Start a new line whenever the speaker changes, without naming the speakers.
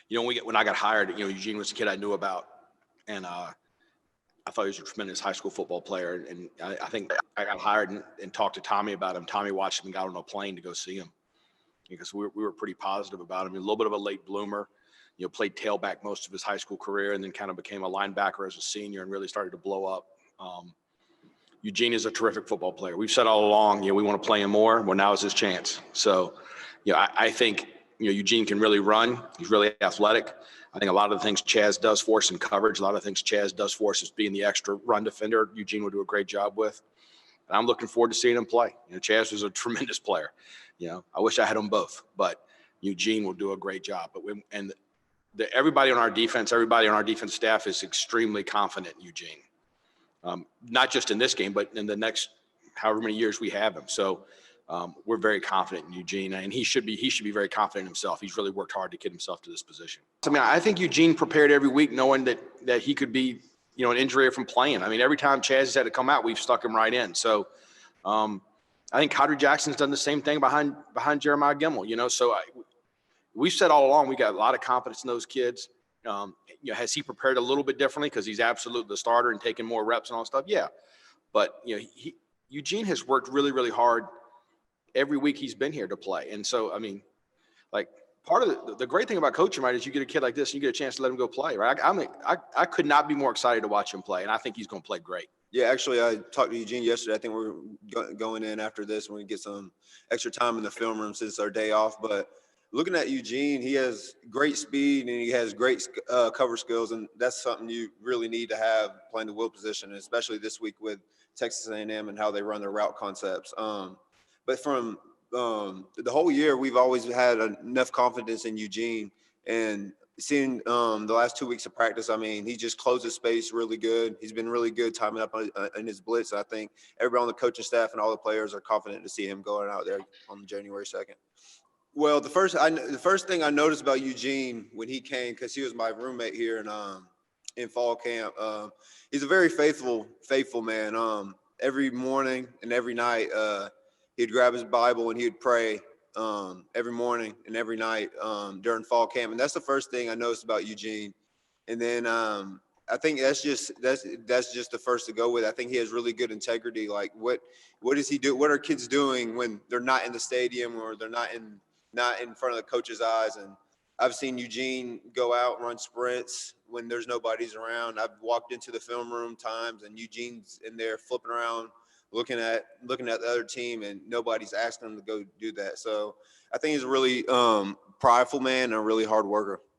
when I got hired, Eugene was a kid I knew about, and I thought he was a tremendous high school football player. And I think I got hired and talked to Tommy about him. Tommy watched him and got on a plane to go see him because we were pretty positive about him. A little bit of a late bloomer, played tailback most of his high school career and then kind of became a linebacker as a senior and really started to blow up. Eugene is a terrific football player. We've said all along, we want to play him more. Well, now is his chance. So, I think, Eugene can really run. He's really athletic. I think a lot of the things Chaz does for us in coverage, a lot of things Chaz does for us is being the extra run defender. Eugene will do a great job with. And I'm looking forward to seeing him play. Chaz was a tremendous player. I wish I had them both, but Eugene will do a great job. Everybody on our defense staff is extremely confident in Eugene. Not just in this game, but in the next however many years we have him. So we're very confident in Eugene, and he should be very confident in himself. He's really worked hard to get himself to this position. I think Eugene prepared every week knowing that he could be, an injury from playing. Every time Chaz has had to come out, we've stuck him right in. So I think Codry Jackson's done the same thing behind Jeremiah Gimmel, so we've said all along, we got a lot of confidence in those kids. Has he prepared a little bit differently because he's absolutely the starter and taking more reps and all that stuff? Yeah. But, Eugene has worked really, really hard every week he's been here to play. And so, part of the great thing about coaching, right, is you get a kid like this and you get a chance to let him go play, right? I could not be more excited to watch him play, and I think he's going to play great.
Yeah, actually, I talked to Eugene yesterday. I think we're going in after this when we get some extra time in the film room since our day off. But looking at Eugene, he has great speed and he has great cover skills, and that's something you really need to have playing the will position, especially this week with Texas A&M and how they run their route concepts. But from the whole year, we've always had enough confidence in Eugene, and seeing the last 2 weeks of practice, he just closes space really good. He's been really good timing up in his blitz. I think everybody on the coaching staff and all the players are confident to see him going out there on January 2nd. Well, the first thing I noticed about Eugene when he came, because he was my roommate here in fall camp, he's a very faithful man. Every morning and every night, he'd grab his Bible and he'd pray every morning and every night during fall camp, and that's the first thing I noticed about Eugene. And then I think that's just the first to go with. I think he has really good integrity. Like what does he do? What are kids doing when they're not in the stadium or they're not in front of the coach's eyes? And I've seen Eugene go out and run sprints when there's nobody's around. I've walked into the film room times and Eugene's in there flipping around, looking at the other team, and nobody's asking him to go do that. So I think he's a really prideful man and a really hard worker.